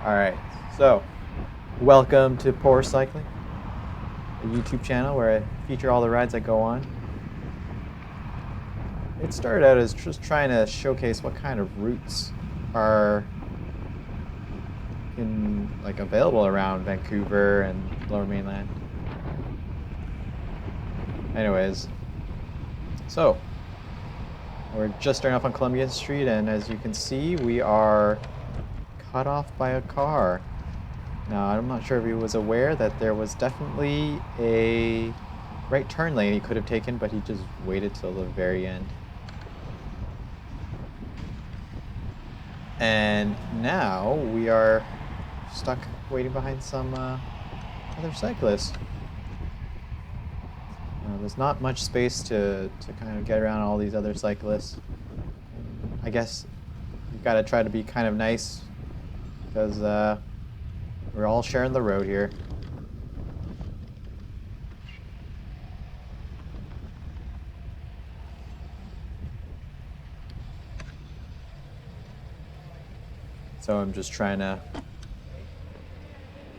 Alright, so welcome to Poor Cycling, a YouTube channel where I feature all the rides I go on. It started out as just trying to showcase what kind of routes are available around Vancouver and Lower Mainland. Anyways, so we're just starting off on Columbia Street, and as you can see, we are cut off by a car. Now, I'm not sure if he was aware that there was definitely a right turn lane he could have taken, but he just waited till the very end. And now we are stuck waiting behind some other cyclists. There's not much space to kind of get around all these other cyclists. I guess you've got to try to be kind of nice because we're all sharing the road here. So I'm just trying to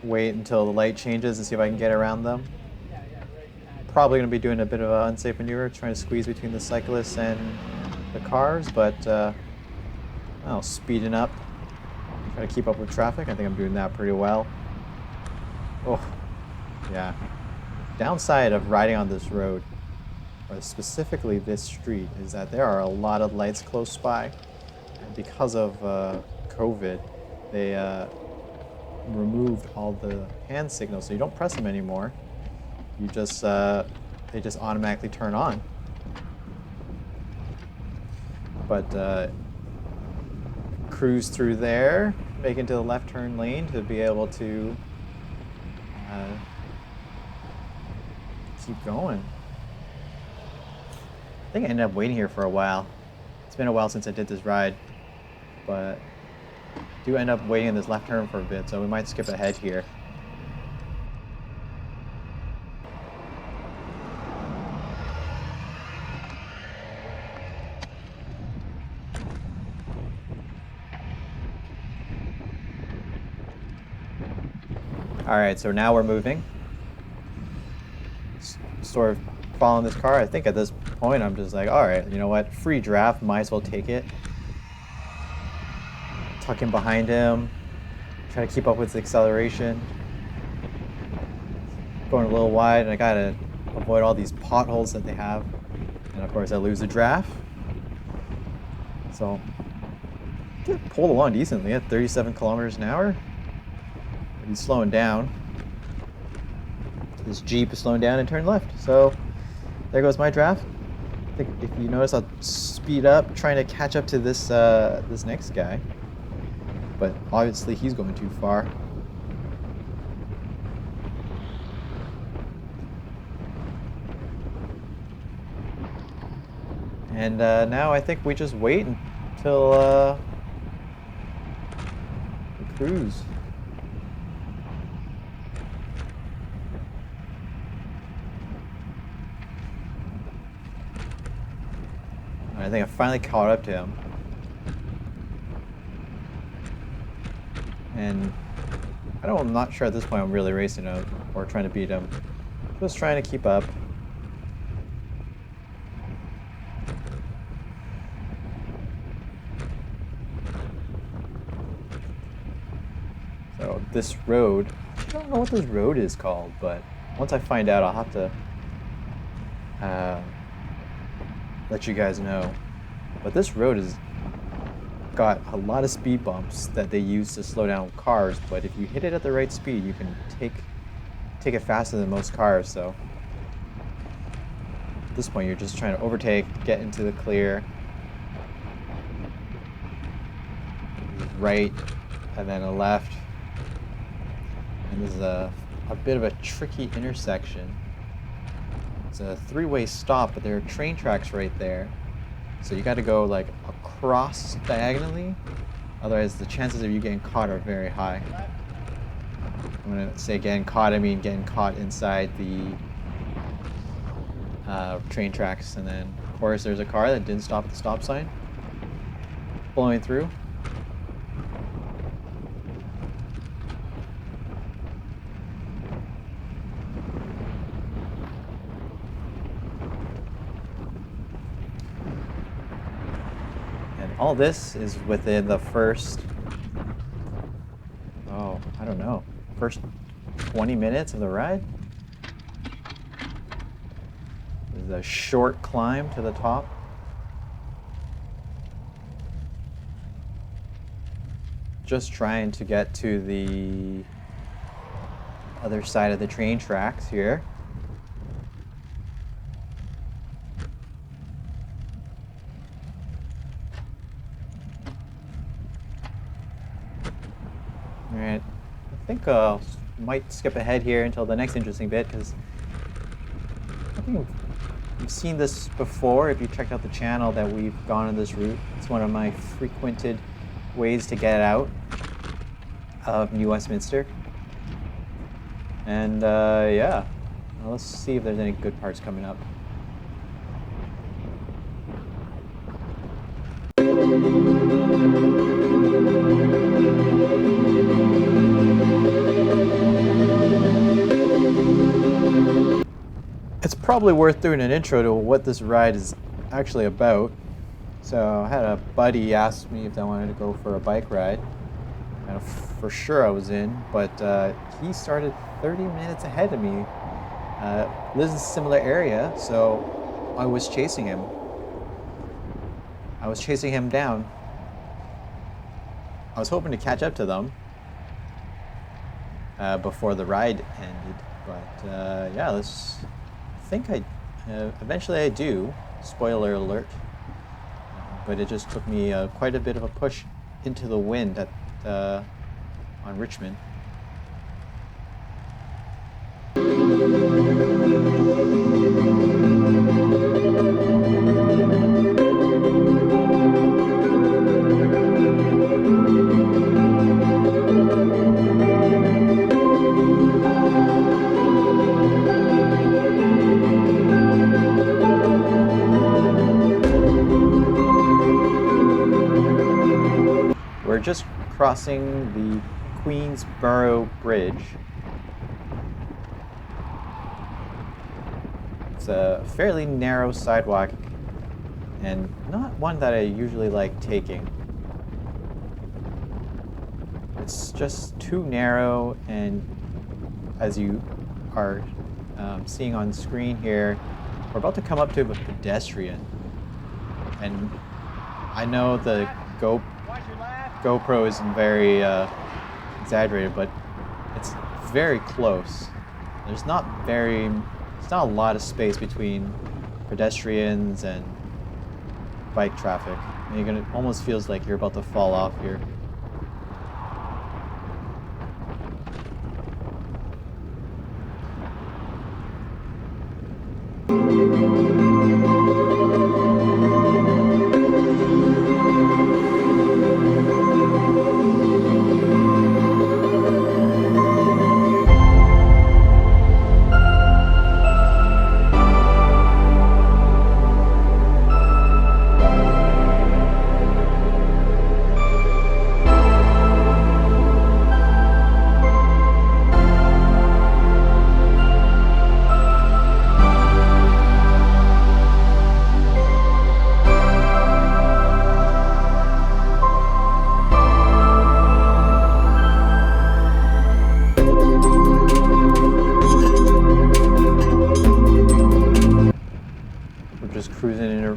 wait until the light changes and see if I can get around them. Probably going to be doing a bit of an unsafe maneuver, trying to squeeze between the cyclists and the cars, but speeding up, try to keep up with traffic. I think I'm doing that pretty well. Oh, yeah. Downside of riding on this road, or specifically this street, is that there are a lot of lights close by. And because of COVID, they removed all the hand signals, so you don't press them anymore. You just they just automatically turn on. But cruise through there, make into the left turn lane to be able to keep going. I think I ended up waiting here for a while. It's been a while since I did this ride, but I do end up waiting in this left turn for a bit, so we might skip ahead here. Alright, so now we're moving. Sort of following this car. I think at this point I'm just like, alright, you know what? Free draft, might as well take it. Tuck in behind him. Try to keep up with the acceleration. Going a little wide, and I gotta avoid all these potholes that they have. And of course I lose the draft. So, pulled along decently at 37 kilometers an hour. He's slowing down. This Jeep is slowing down and turned left. So there goes my draft. I think if you notice, I'll speed up, trying to catch up to this this next guy. But obviously he's going too far. And now I think we just wait until we cruise. I think I finally caught up to him. And I'm not sure at this point I'm really racing him or trying to beat him. Just trying to keep up. So this road, I don't know what this road is called, but once I find out, I'll have to let you guys know. But this road has got a lot of speed bumps that they use to slow down cars, but if you hit it at the right speed, you can take it faster than most cars. So at this point you're just trying to overtake, get into the clear, right, and then a left. And this is a bit of a tricky intersection. It's a three-way stop, but there are train tracks right there. So you got to go like across diagonally. Otherwise, the chances of you getting caught are very high. When I say getting caught, I mean getting caught inside the train tracks. And then, of course, there's a car that didn't stop at the stop sign, blowing through. All this is within the first, oh, I don't know, first 20 minutes of the ride. There's a short climb to the top. Just trying to get to the other side of the train tracks here. Alright, I think I might skip ahead here until the next interesting bit, because I think you've seen this before if you checked out the channel that we've gone on this route. It's one of my frequented ways to get out of New Westminster. And yeah, well, let's see if there's any good parts coming up. It's probably worth doing an intro to what this ride is actually about. So I had a buddy ask me if I wanted to go for a bike ride. And for sure I was in, but he started 30 minutes ahead of me. Lives in a similar area, so I was chasing him. I was chasing him down. I was hoping to catch up to them before the ride ended, but yeah, I think eventually I do. Spoiler alert. But it just took me quite a bit of a push into the wind on Richmond. We're just crossing the Queensborough Bridge. It's a fairly narrow sidewalk and not one that I usually like taking. It's just too narrow, and as you are seeing on screen here, we're about to come up to a pedestrian. And I know the GoPro isn't very exaggerated, but it's very close. There's not a lot of space between pedestrians and bike traffic. And it almost feels like you're about to fall off here.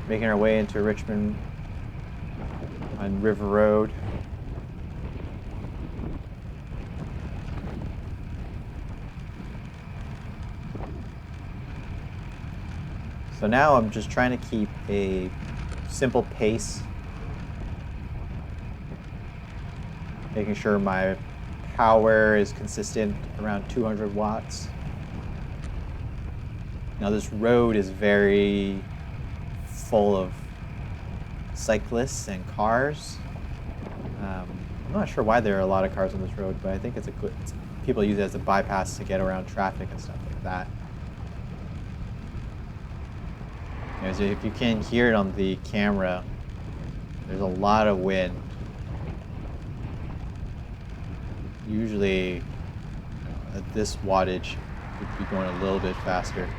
Making our way into Richmond on River Road. So now I'm just trying to keep a simple pace, making sure my power is consistent around 200 watts. Now this road is very full of cyclists and cars. I'm not sure why there are a lot of cars on this road, but I think people use it as a bypass to get around traffic and stuff like that. So if you can hear it on the camera, there's a lot of wind. Usually at this wattage, you'd be going a little bit faster.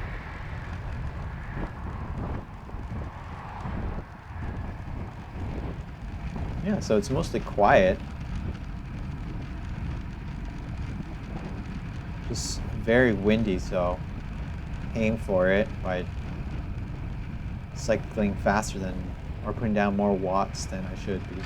Yeah, so it's mostly quiet. Just very windy, so paying for it by cycling faster than, or putting down more watts than I should be.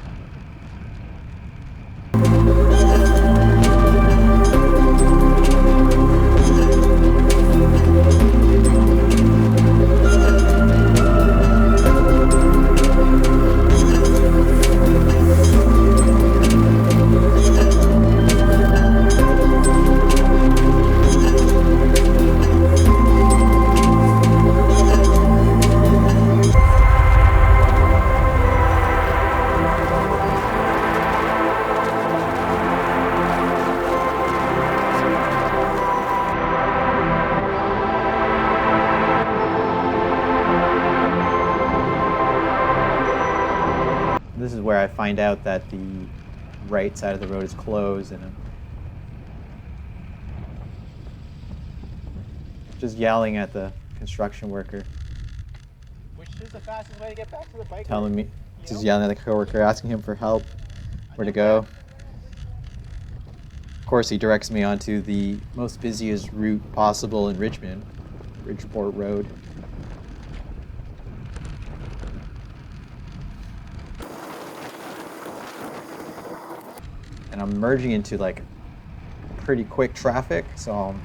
This is where I find out that the right side of the road is closed, and I'm just yelling at the construction worker. Which is the fastest way to get back to the bike? Telling me, just yelling at the coworker, asking him for help, where to go. Of course, he directs me onto the most busiest route possible in Richmond, Bridgeport Road. And I'm merging into like pretty quick traffic, so I'm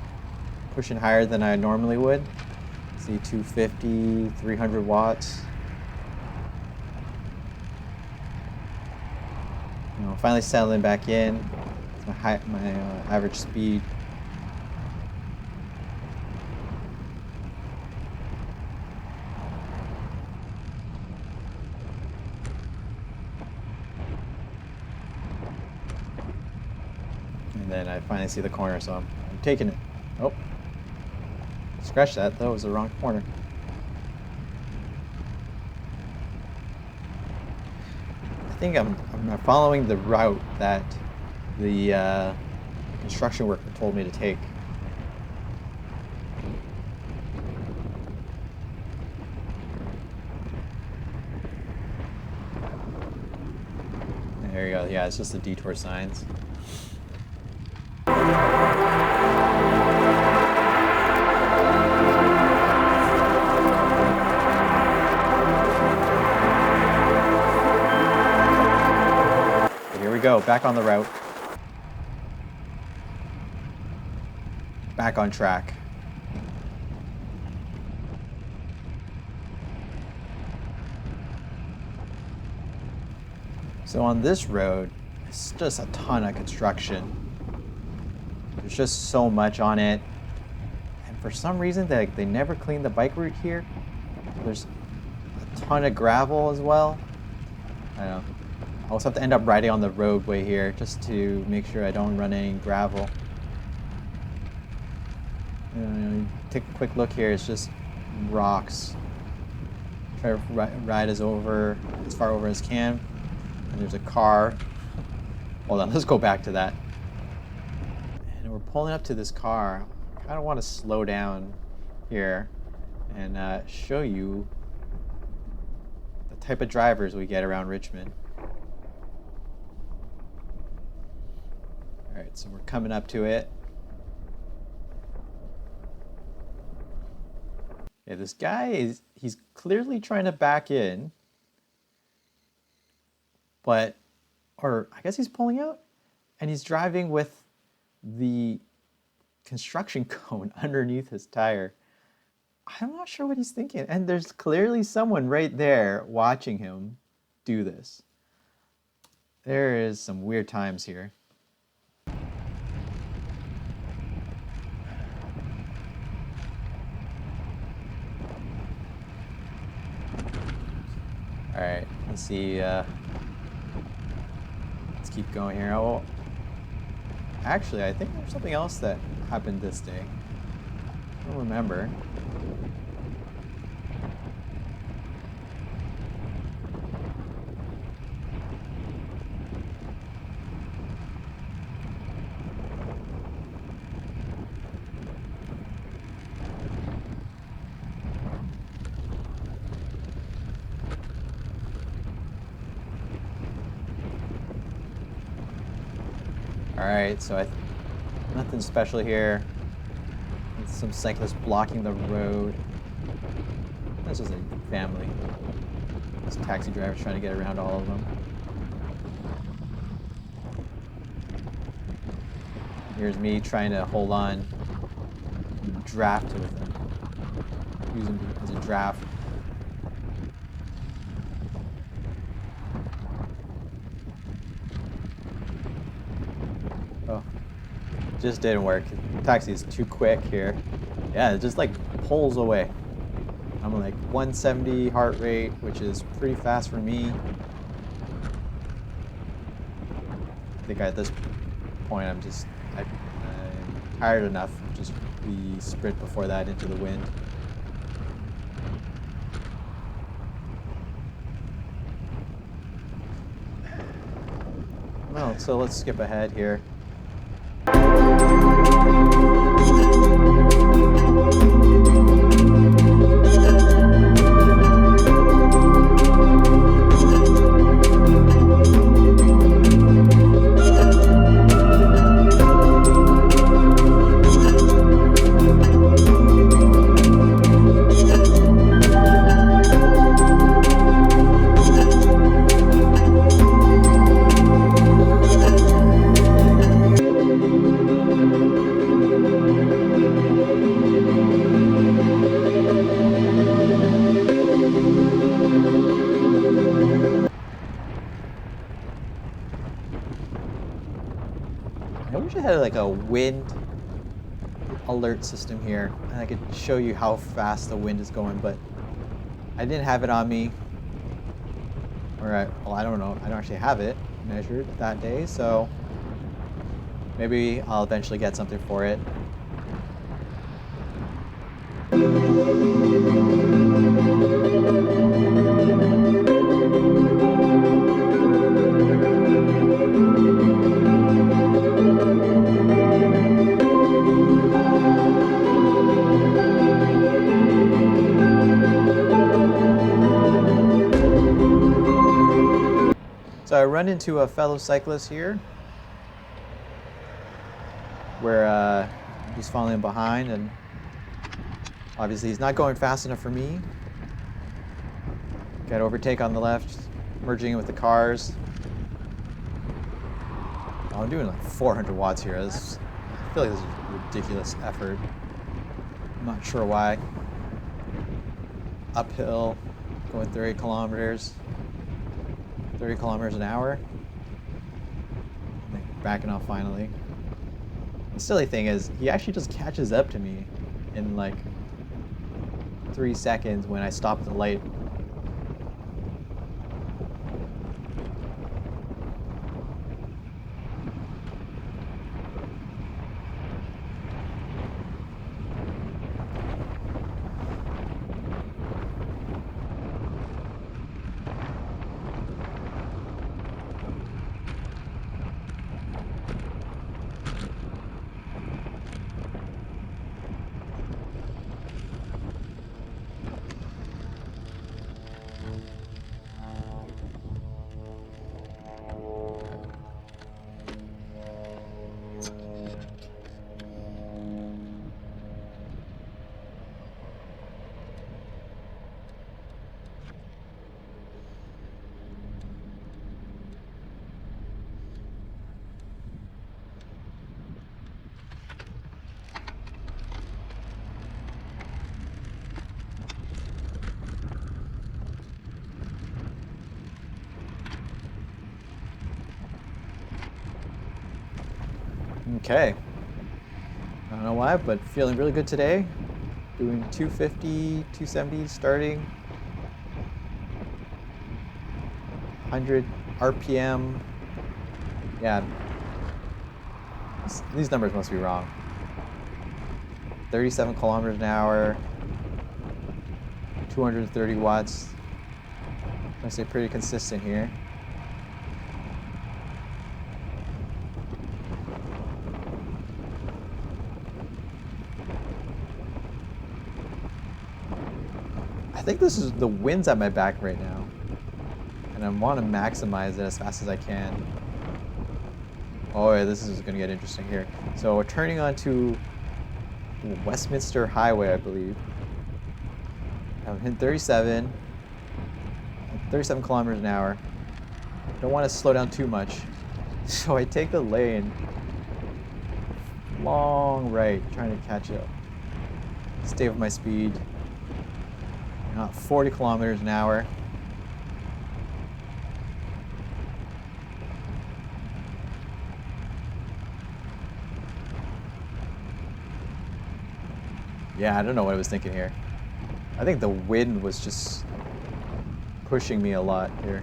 pushing higher than I normally would. See, 250, 300 watts. You know, finally settling back in. It's my average speed. And then I finally see the corner, so I'm taking it. Oh, scratch that. That was the wrong corner. I think I'm following the route that the construction worker told me to take. There you go. Yeah, it's just the detour signs. Here we go, back on the route. Back on track. So on this road, it's just a ton of construction. There's just so much on it. And for some reason, they never clean the bike route here. There's a ton of gravel as well. I don't know. I also have to end up riding on the roadway here just to make sure I don't run any gravel. Take a quick look here. It's just rocks. Try to ride as far over as can. And there's a car. Hold on, let's go back to that. And we're pulling up to this car. I kind of want to slow down here and show you the type of drivers we get around Richmond. All right, so we're coming up to it. Yeah, this guy he's clearly trying to back in, or I guess he's pulling out, and he's driving with the construction cone underneath his tire. I'm not sure what he's thinking, and there's clearly someone right there watching him do this. There is some weird times here. All right, let's see. Let's keep going here. Oh, actually, I think there's something else that happened this day. I don't remember. Alright, so nothing special here. Some cyclists blocking the road. That's just a family. This taxi driver's trying to get around all of them. Here's me trying to hold on and draft with him. Use him as a draft. Oh, just didn't work. The taxi is too quick here. Yeah, it just like pulls away. I'm like 170 heart rate, which is pretty fast for me. I think at this point I'm tired enough. Just we sprint before that into the wind. Well, so let's skip ahead here. I wish I had like a wind alert system here and I could show you how fast the wind is going, but I didn't have it on me. Well, I don't know. I don't actually have it measured that day, so maybe I'll eventually get something for it. So I run into a fellow cyclist here where he's falling behind, and obviously he's not going fast enough for me. Got overtake on the left, merging in with the cars. Oh, I'm doing like 400 watts here. I feel like this is a ridiculous effort. I'm not sure why. Uphill, going 30 kilometers an hour. Backing off finally. The silly thing is, he actually just catches up to me in like 3 seconds when I stop at the light. Okay. I don't know why, but feeling really good today. Doing 250, 270 starting. 100 RPM. Yeah. These numbers must be wrong. 37 kilometers an hour. 230 watts. I say pretty consistent here. I think this is the wind's at my back right now, and I want to maximize it as fast as I can. Oh yeah, this is gonna get interesting here. So we're turning onto Westminster Highway, I believe. I'm hitting 37 kilometers an hour. Don't want to slow down too much. So I take the lane, long right, trying to catch up. Stay with my speed. Not 40 kilometers an hour. Yeah, I don't know what I was thinking here. I think the wind was just pushing me a lot here.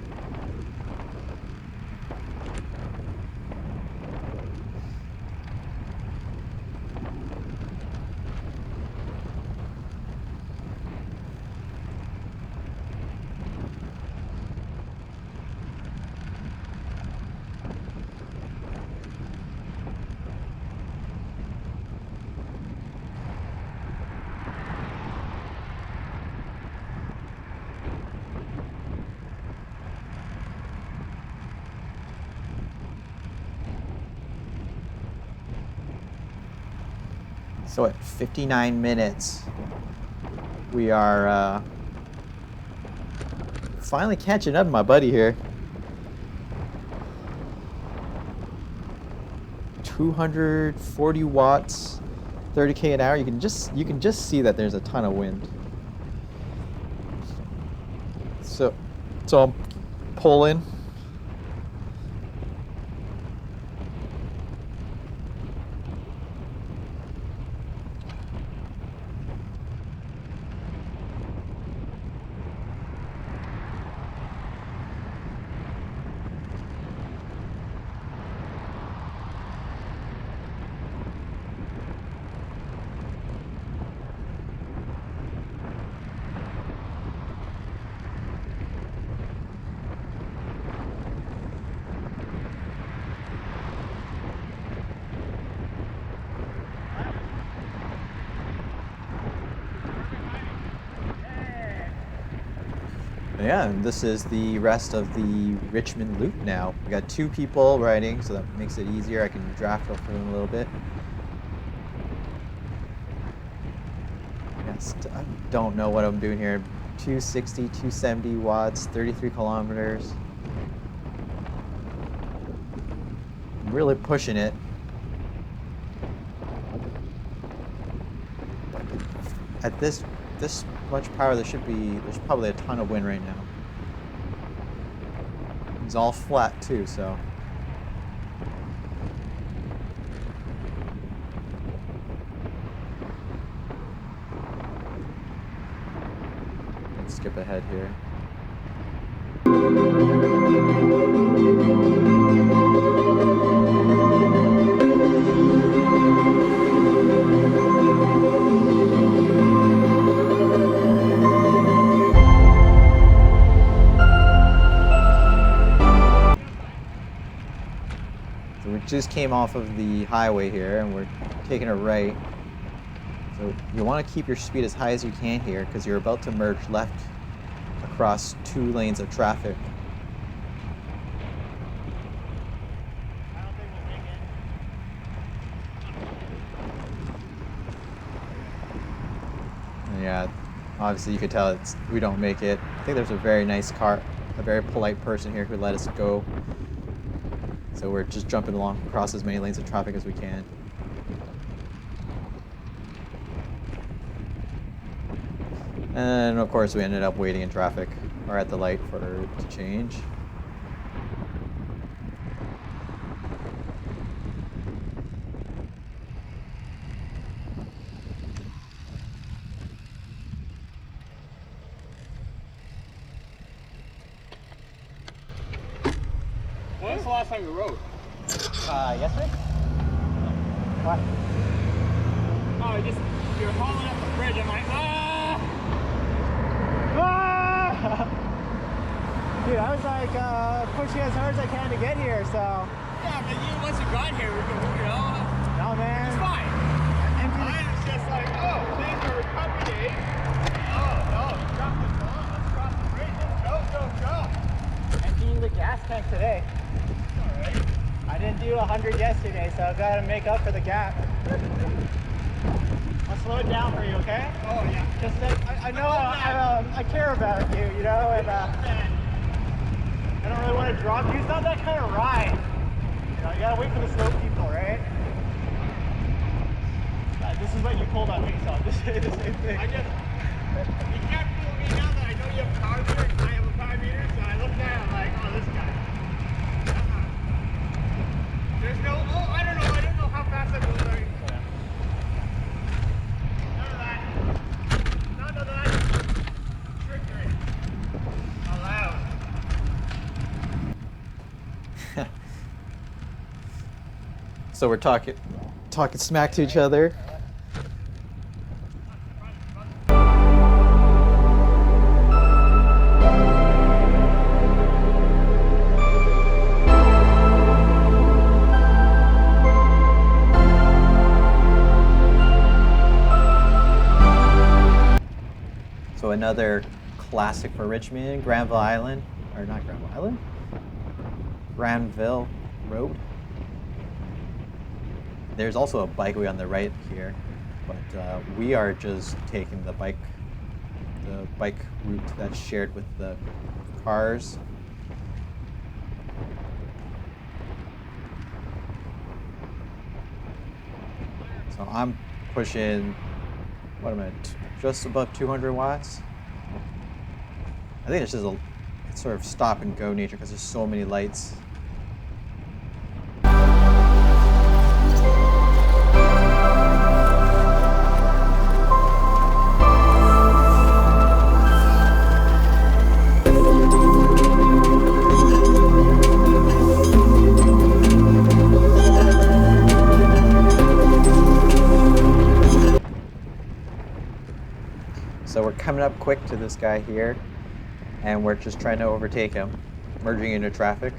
So at 59 minutes, we are finally catching up to my buddy here. 240 watts, 30k an hour. You can just see that there's a ton of wind. So I'm pulling. Yeah, and this is the rest of the Richmond loop now. We got 2 people riding, so that makes it easier. I can draft off of them a little bit. Yes, I don't know what I'm doing here. 260, 270 watts, 33 kilometers. I'm really pushing it. At this much power, there's probably a ton of wind right now. It's all flat too, so. Let's skip ahead here. Just came off of the highway here and we're taking a right. So you want to keep your speed as high as you can here because you're about to merge left across 2 lanes of traffic. I don't think we'll make it. Yeah, obviously you could tell we don't make it. I think there's a very nice car, a very polite person here who let us go. So we're just jumping along across as many lanes of traffic as we can. And of course we ended up waiting in traffic or at the light for it to change. When was the last time you rode? Yesterday? What? Oh, you're hauling up the bridge. I'm like, ah! Dude, I was like pushing as hard as I can to get here, so. Yeah, but once you got here, we can, No, man. it's fine. Mine is just like, oh, things are recovery. Oh, no, drop the bomb. Let's cross the bridge. Go. Emptying the gas tank today. All right. I didn't do 100 yet. so I've got to make up for the gap. I'll slow it down for you, okay? Oh, yeah. Just I know I care about you, you know, and I don't really want to drop you. It's not that kind of ride. You know, you gotta wait for the slow people, right? This is what you pulled on me, so I'm just saying the same thing. You can't fool me now that I know you have a car meter. I have a car meter, so I looked at it, I'm like, oh, this guy. There's no, I don't know how fast I'm going. None of that trickery allowed. So we're talking smack to each other. So another classic for Richmond, Granville Island, or not Granville Island? Granville Road. There's also a bikeway on the right here, but we are just taking the bike route that's shared with the cars. So I'm pushing, what am I, just above 200 watts? I think it's just it's sort of stop and go nature because there's so many lights. So we're coming up quick to this guy here, and we're just trying to overtake him, merging into traffic.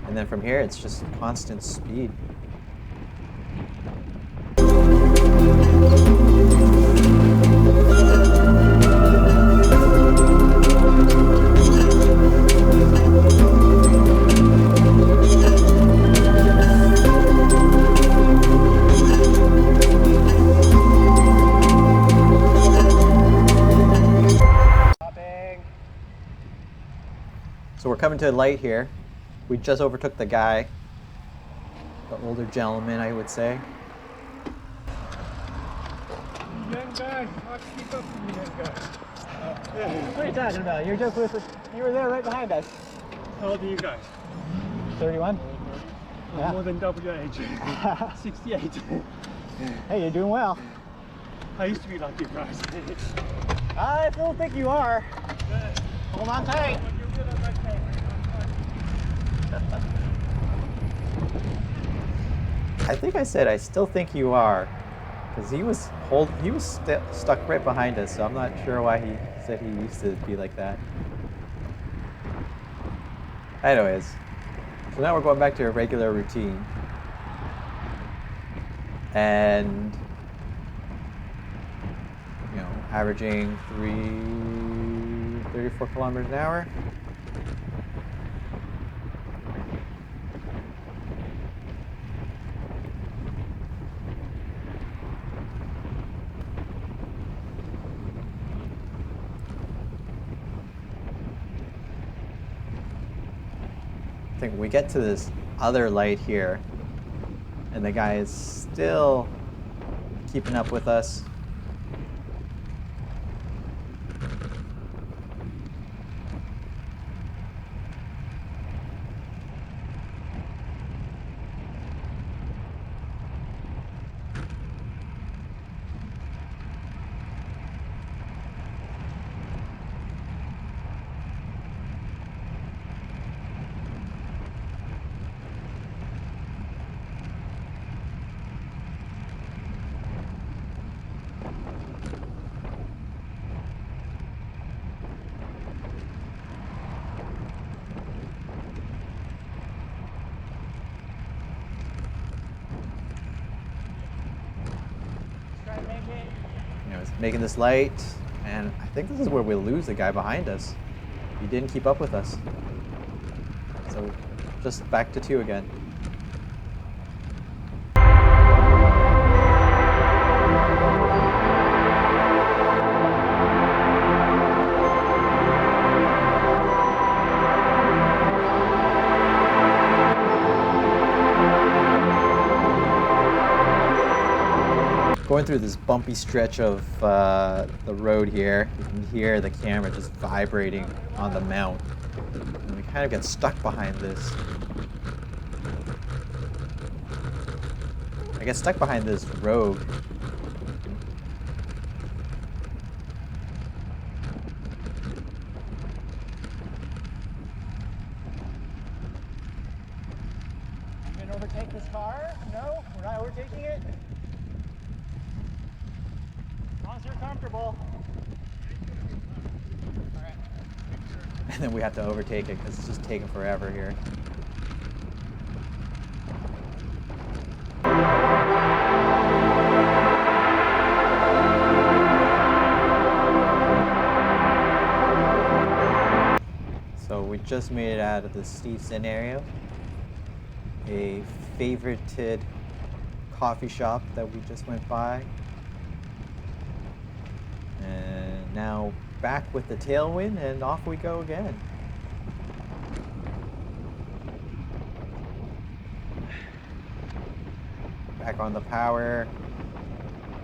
And then from here, it's just constant speed. So we're coming to a light here. We just overtook the guy, the older gentleman, I would say. Young guys, I'll keep up with you, young guys. What are you talking about? You were there right behind us. How old are you guys? 31? Yeah. More than double your age. 68. Hey, you're doing well. I used to be like you guys. I still think you are. Hold on tight. I think I said I still think you are, because he was stuck right behind us, so I'm not sure why he said he used to be like that. Anyways, so now we're going back to a regular routine, and you know, averaging 34 kilometers an hour. I think we get to this other light here, and the guy is still keeping up with us. You know, it's making this light, and I think this is where we lose the guy behind us. you didn't keep up with us. So just back to 2 again. Going through this bumpy stretch of the road here, you can hear the camera just vibrating on the mount. And we kind of get stuck behind this. I get stuck behind this road. You gonna overtake this car? No, we're not overtaking it. As long as you're comfortable. And then we have to overtake it because it's just taking forever here. So we just made it out of the steep scenario. A favorited coffee shop that we just went by. And now back with the tailwind, and off we go again. Back on the power,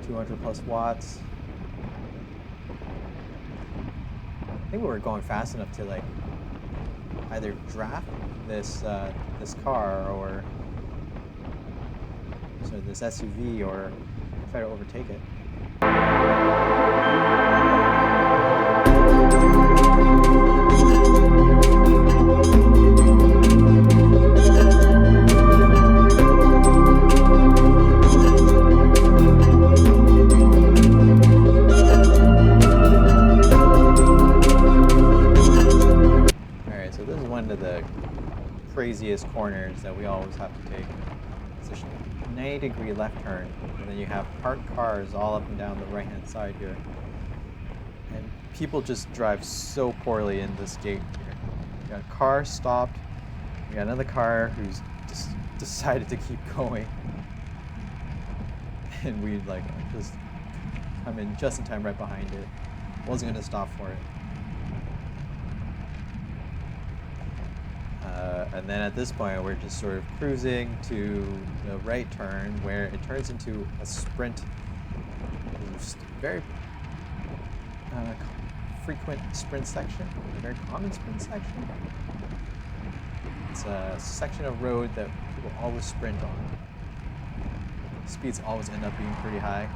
200 plus watts. I think we were going fast enough to like either draft this this car or so this SUV or try to overtake it. Alright, so this is one of the craziest corners that we always have to take. It's a 90-degree left turn, and then you have parked cars all up and down the right-hand side here. And people just drive so poorly in this gate here. You got a car stopped, you got another car who's just decided to keep going. And we like just come in just in time right behind it. Wasn't gonna stop for it. And then at this point, we're just sort of cruising to the right turn where it turns into a sprint boost. Very frequent sprint section, a very common sprint section. It's a section of road that people always sprint on. Speeds always end up being pretty high.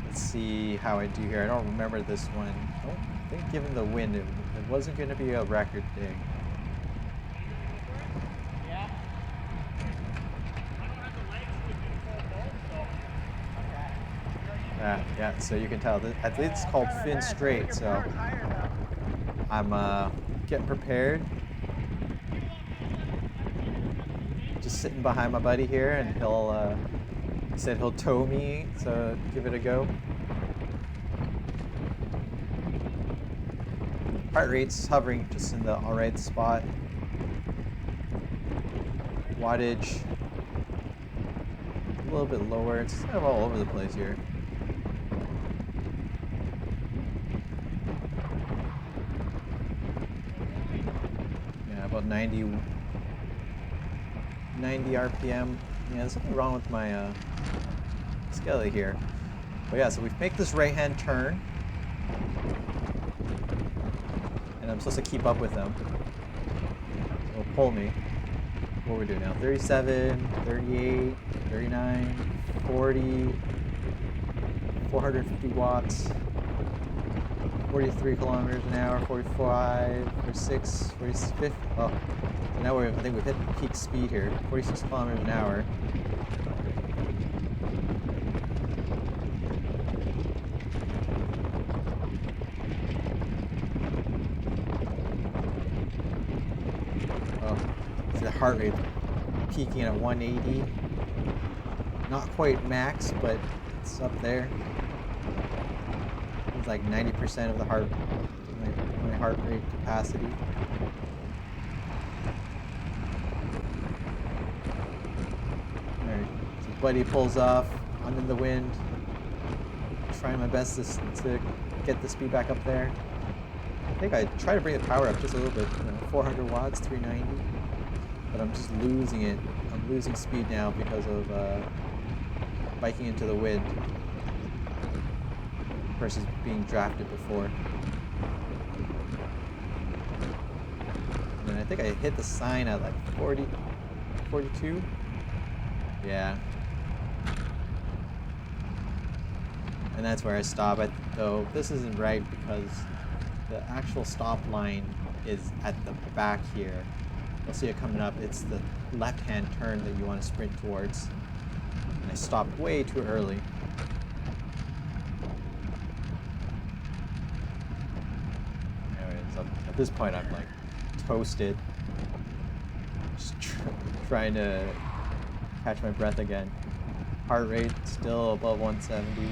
Let's see how I do here. I don't remember this one. I don't think given the wind, it wasn't going to be a record thing. Yeah. I don't have the legs to do full bolt, so. Okay. Yeah, so you can tell. I think it's called Finn Straight, so I'm getting prepared. Just sitting behind my buddy here, and he said he'll tow me, so give it a go. Heart rate's hovering just in the alright spot. Wattage a little bit lower. It's kind of all over the place here. Yeah, about 90 RPM. Yeah, there's something wrong with my Skelly here. But yeah, so we make this right-hand turn. And I'm supposed to keep up with them. So it'll pull me. What are we doing now? 37, 38, 39, 40, 450 watts, 43 kilometers an hour, 45, 46, 46, oh. So now I think we've hit peak speed here, 46 kilometers an hour. The heart rate peaking at 180. Not quite max, but it's up there. It's like 90% of the heart heart rate capacity. Alright, so Buddy pulls off. I'm in the wind. Trying my best to get the speed back up there. I think I try to bring the power up just a little bit, 400 watts, 390. But I'm just losing it. I'm losing speed now because of biking into the wind versus being drafted before. And I think I hit the sign at like 40, 42. Yeah. And that's where I stop. Though this isn't right because the actual stop line is at the back here. You'll see it coming up. It's the left-hand turn that you want to sprint towards. And I stopped way too early. Anyways, at this point I'm like toasted. Just trying to catch my breath again. Heart rate still above 170.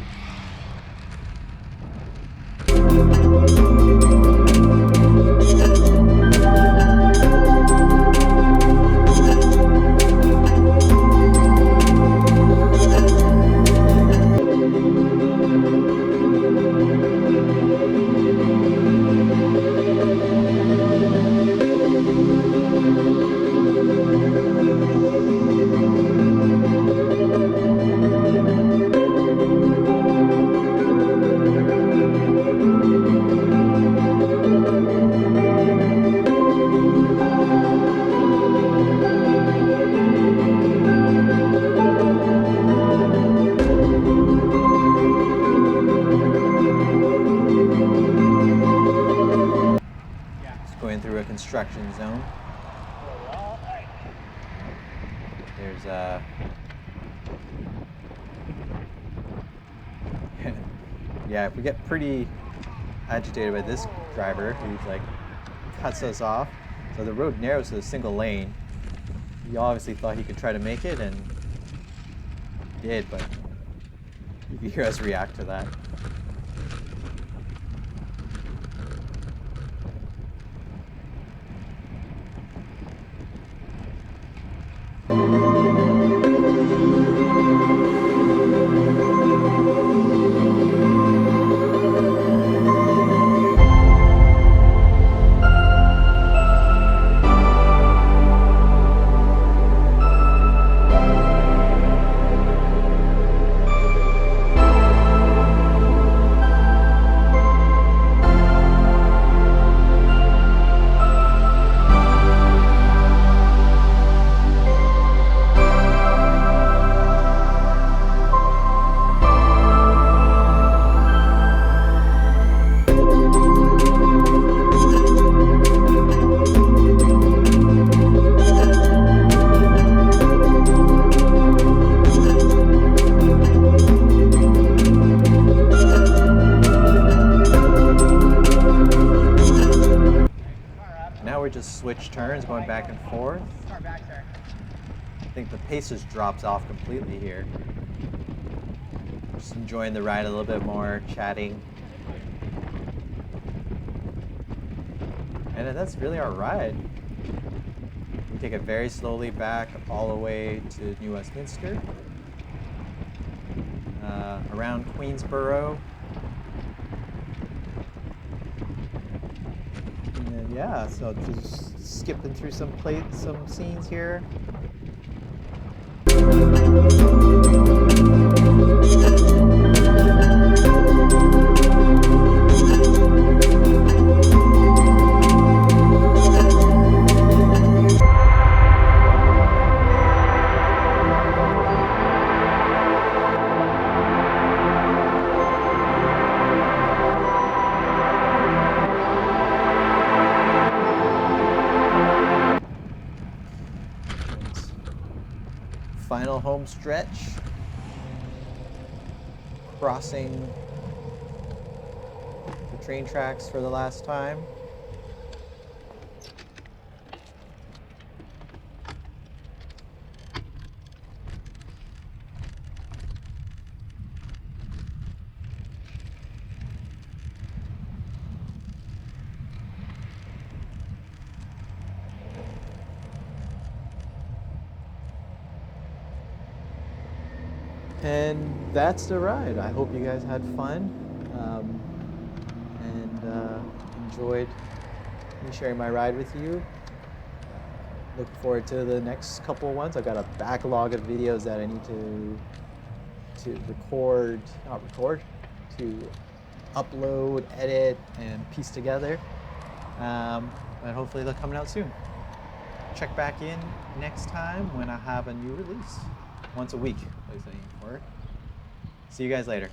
Through a construction zone. There's yeah, we get pretty agitated by this driver who's like cuts us off. So the road narrows to a single lane. He obviously thought he could try to make it, and he did, but you can hear us react to that. Switch turns going back and forth. I think the pace just drops off completely here. Just enjoying the ride a little bit more, chatting. And that's really our ride. We take it very slowly back all the way to New Westminster. Around Queensborough. And then, yeah, so just skipping through some scenes here. Final home stretch, crossing the train tracks for the last time. And that's the ride. I hope you guys had fun and enjoyed me sharing my ride with you. Looking forward to the next couple ones. I've got a backlog of videos that I need to to upload, edit, and piece together. And hopefully they're coming out soon. Check back in next time when I have a new release. Once a week, I was saying for it. See you guys later.